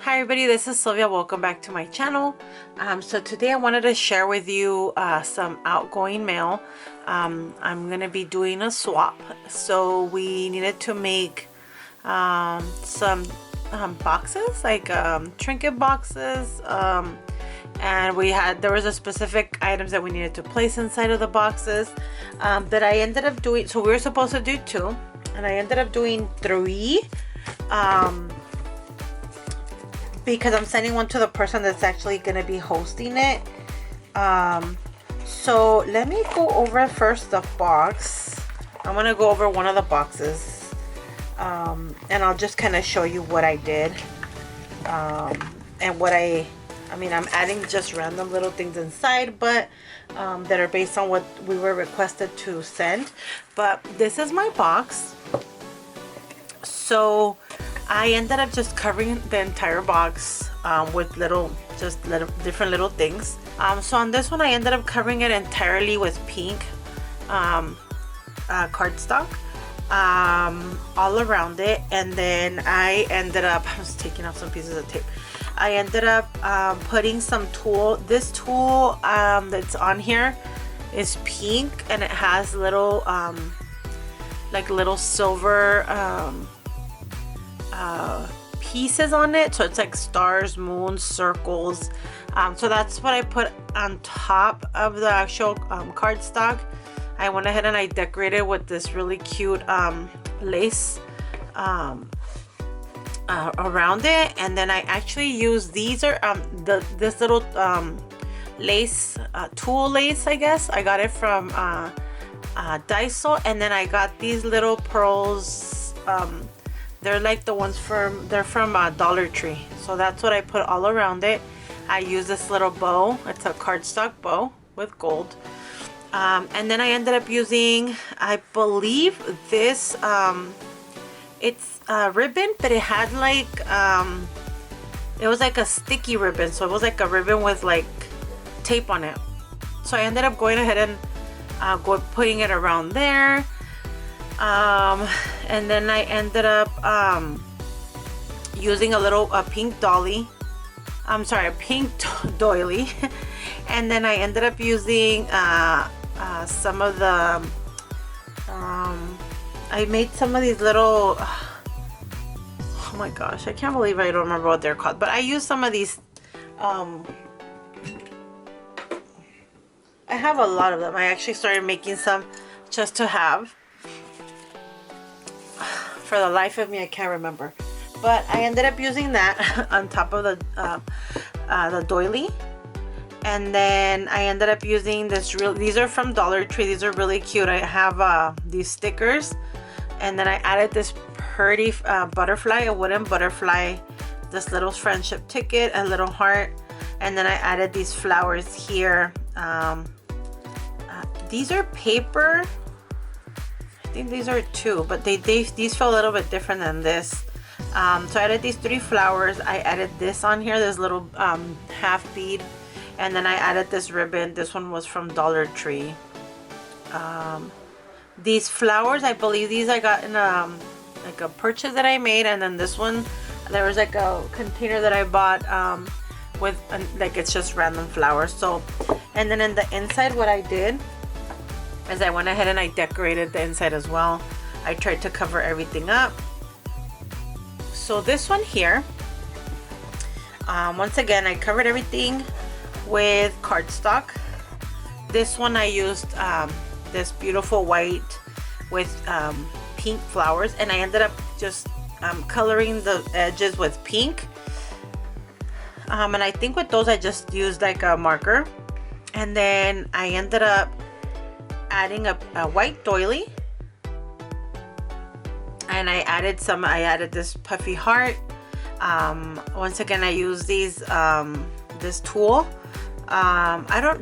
Hi everybody, this is Sylvia. Welcome back to my channel. So today I wanted to share with you some outgoing mail. I'm gonna be doing a swap. So we needed to make some boxes, like trinket boxes, and there was a specific items that we needed to place inside of the boxes that I ended up doing. So we were supposed to do 2, and I ended up doing 3. Because I'm sending one to the person that's actually going to be hosting it. So let me go over first the box. I'm going to go over one of the boxes. And I'll just kind of show you what I did. And what I'm adding just random little things inside, but that are based on what we were requested to send. But this is my box. So I ended up just covering the entire box with different little things. So on this one, I ended up covering it entirely with pink cardstock all around it. And then I was taking off some pieces of tape. I ended up putting some tulle. This tulle that's on here is pink, and it has little little silver pieces on it, so it's like stars, moons, circles. So that's what I put on top of the actual cardstock. I went ahead and I decorated with this really cute lace around it, and then I actually used these are this little lace, tulle lace, I guess. I got it from Daiso, and then I got these little pearls. They're like the ones from Dollar Tree. So that's what I put all around it. I use this little bow. It's a cardstock bow with gold. And then I ended up using, I believe this, it's a ribbon, but it had like, it was like a sticky ribbon. So it was like a ribbon with like tape on it. So I ended up going ahead and putting it around there. And then I ended up using a pink dolly. I'm sorry, a pink doily. And then I ended up using some of the I made some of these little, oh my gosh, I can't believe I don't remember what they're called, but I used some of these. I have a lot of them. I actually started making some just to have. For the life of me, I can't remember, but I ended up using that on top of the doily. And then I ended up using these are from Dollar Tree. These are really cute. I have these stickers, and then I added this pretty butterfly, a wooden butterfly, this little friendship ticket, a little heart, and then I added these flowers here. These are paper. I think these are 2, but these feel a little bit different than this. So I added these 3 flowers. I added this on here, this little half bead, and then I added this ribbon. This one was from Dollar Tree. These flowers, I believe these I got in like a purchase that I made, and then this one, there was like a container that I bought with like, it's just random flowers. So, and then in the inside, what I did is I went ahead and I decorated the inside as well. I tried to cover everything up. So this one here, once again, I covered everything with cardstock. This one I used this beautiful white with pink flowers, and I ended up just coloring the edges with pink. And I think with those I just used like a marker. And then I ended up adding a white doily, and I added this puffy heart. Once again, I use these this tulle.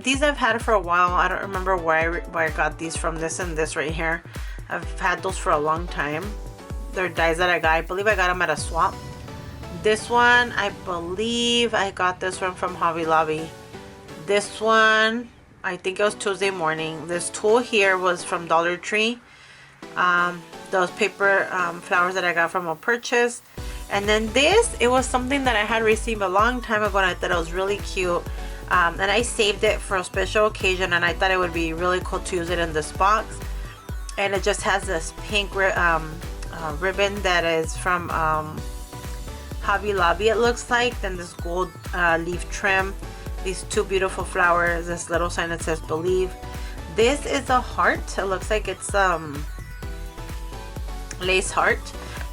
These I've had for a while. I don't remember where I got these from. This and this right here, I've had those for a long time. They're dies that I got. I believe I got them at a swap. This one, I believe I got this one from Hobby Lobby. This one, I think it was Tuesday morning. This tulle here was from Dollar Tree. Those paper flowers that I got from a purchase. And then this, it was something that I had received a long time ago and I thought it was really cute. And I saved it for a special occasion, and I thought it would be really cool to use it in this box. And it just has this pink ribbon that is from Hobby Lobby, it looks like. Then this gold leaf trim, these two beautiful flowers, this little sign that says believe. This is a heart. It looks like it's lace heart,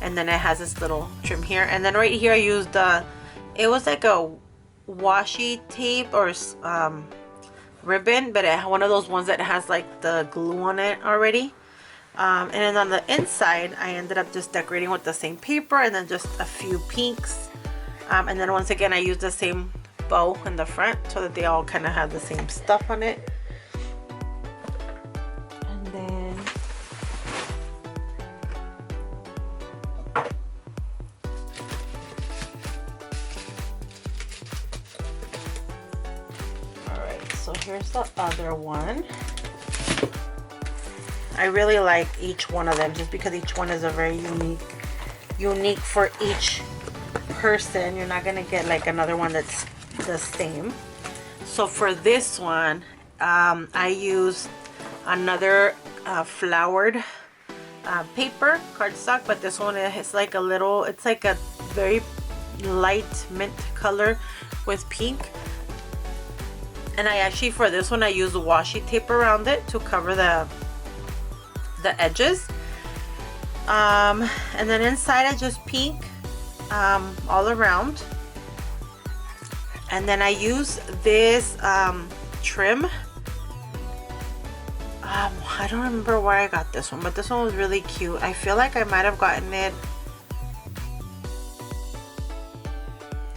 and then it has this little trim here. And then right here I used it was like a washi tape or ribbon, but one of those ones that has like the glue on it already. And then on the inside I ended up just decorating with the same paper and then just a few pinks. And then once again I used the same bow in the front so that they all kind of have the same stuff on it. And then so here's the other one. I really like each one of them just because each one is a very unique for each person. You're not gonna get like another one that's the same. So for this one, I used another flowered paper cardstock, but this one is like a little, it's like a very light mint color with pink. And I actually, for this one, I used washi tape around it to cover the edges. And then inside I just pink all around. And then I use this trim. I don't remember where I got this one, but this one was really cute. I feel like I might have gotten it.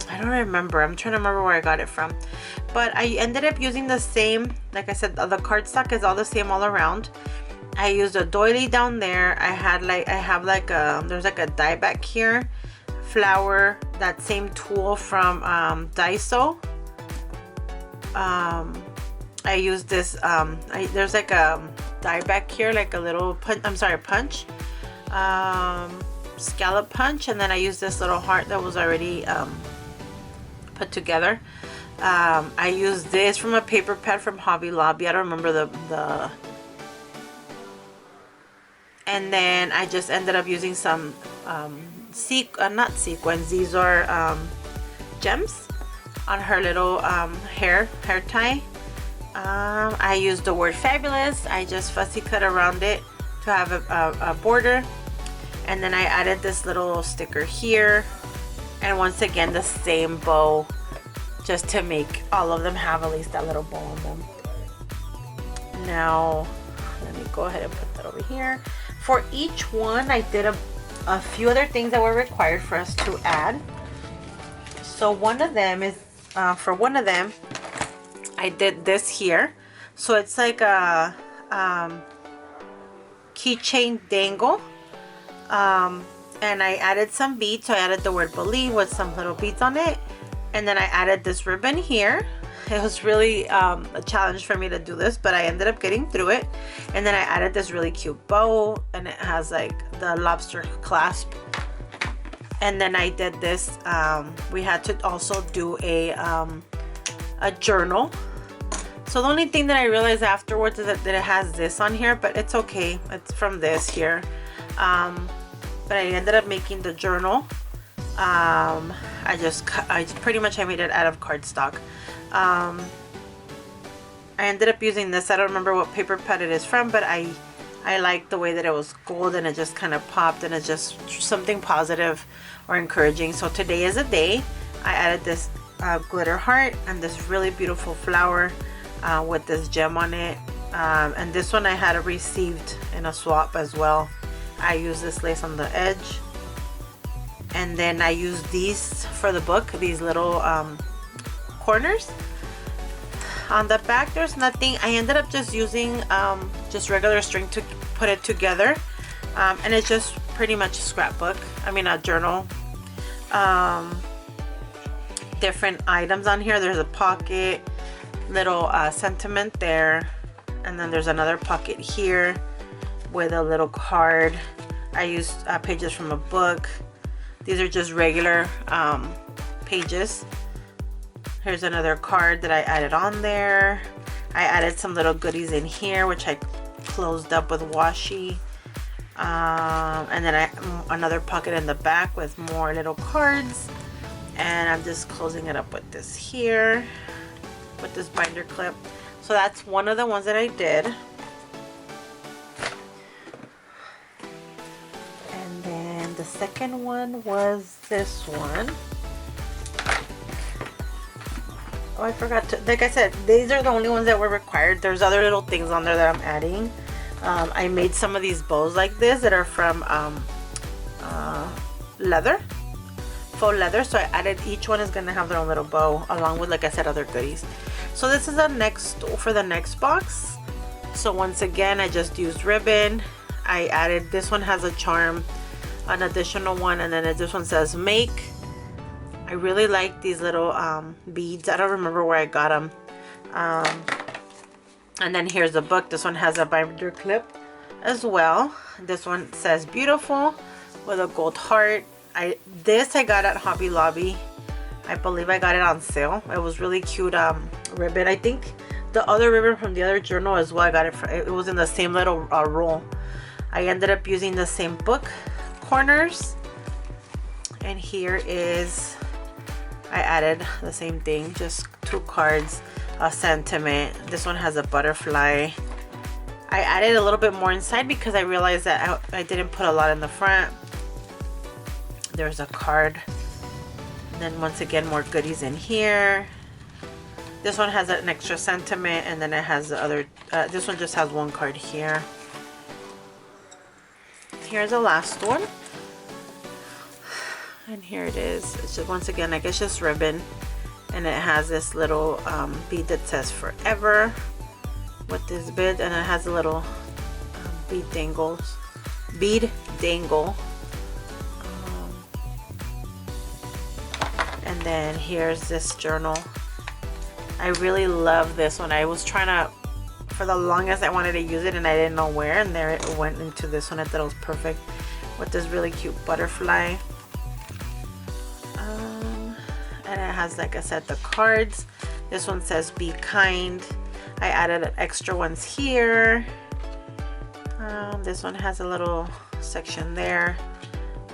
I don't remember. I'm trying to remember where I got it from. But I ended up using the same, like I said, the cardstock is all the same all around. I used a doily down there. I have like a, there's like a die back here, flower, that same tool from Daiso. I used this, there's like a die back here, like a little punch, scallop punch, and then I used this little heart that was already put together. I used this from a paper pad from Hobby Lobby. I don't remember the and then I just ended up using some not sequins, these are gems on her little hair tie. I used the word fabulous. I just fussy cut around it to have a border, and then I added this little sticker here, and once again the same bow, just to make all of them have at least that little bow on them. Now let me go ahead and put that over here. For each one I did a few other things that were required for us to add. So one of them is for one of them I did this here. So it's like a keychain dangle, and I added some beads. So I added the word believe with some little beads on it. And then I added this ribbon here. It was really a challenge for me to do this, but I ended up getting through it. And then I added this really cute bow, and it has like the lobster clasp. And then I did this, we had to also do a journal. So the only thing that I realized afterwards is that it has this on here, but it's okay. It's from this here. But I ended up making the journal. I pretty much made it out of cardstock. I ended up using this. I don't remember what paper pad it is from, but I liked the way that it was gold and it just kind of popped, and it's just something positive or encouraging. So today is a day. I added this glitter heart and this really beautiful flower with this gem on it, and this one I had received in a swap as well. I used this lace on the edge, and then I used these for the book, these little corners. On the back there's nothing. I ended up just using just regular string to put it together, and it's just pretty much a scrapbook, I mean a journal. Different items on here. There's a pocket, little sentiment there, and then there's another pocket here with a little card. I used pages from a book. These are just regular pages. Here's another card that I added on there. I added some little goodies in here, which I closed up with washi. And then another pocket in the back with more little cards. And I'm just closing it up with this here, with this binder clip. So that's one of the ones that I did. And then the second one was this one. Oh, I forgot to, like I said, these are the only ones that were required. There's other little things on there that I'm adding. I made some of these bows like this that are from leather, faux leather. So I added, each one is going to have their own little bow along with, like I said, other goodies. So this is the next, for the next box. So once again, I just used ribbon. I added, this one has a charm, an additional one, and then this one says make. I really like these little beads. I don't remember where I got them. And then here's the book. This one has a binder clip as well. This one says beautiful with a gold heart. This I got at Hobby Lobby. I believe I got it on sale. It was really cute ribbon. I think the other ribbon from the other journal as well, I got it for, it was in the same little roll. I ended up using the same book corners. And here is, I added the same thing, just 2 cards, a sentiment. This one has a butterfly. I added a little bit more inside because I realized that I didn't put a lot in the front. There's a card. And then once again, more goodies in here. This one has an extra sentiment, and then it has the other, this one just has 1 card here. Here's the last one. And here it is. It's just, once again, like, it's just ribbon, and it has this little bead that says forever with this bit, and it has a little bead dangle. And then here's this journal. I really love this one. I was trying to, for the longest, I wanted to use it and I didn't know where, and there it went into this one. I thought it was perfect with this really cute butterfly. And it has, like I said, the cards. This one says be kind. I added extra ones here. This one has a little section there,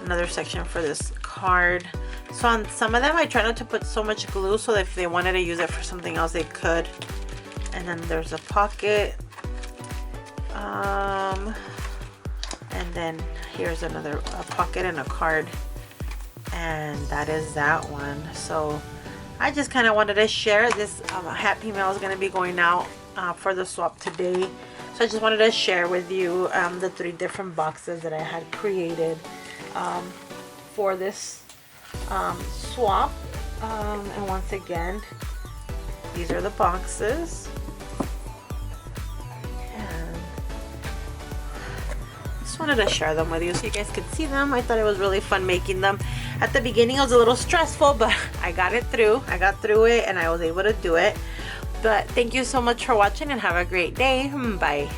another section for this card. So on some of them I try not to put so much glue, so that if they wanted to use it for something else they could. And then there's a pocket, and then here's another pocket and a card. And that is that one. So I just kind of wanted to share this. Happy Mail is going to be going out for the swap today, so I just wanted to share with you the 3 different boxes that I had created for this swap. And once again, these are the boxes. Wanted to share them with you so you guys could see them. I thought it was really fun making them. At the beginning it was a little stressful, but I got it through. I got through it and I was able to do it. But thank you so much for watching and have a great day. Bye.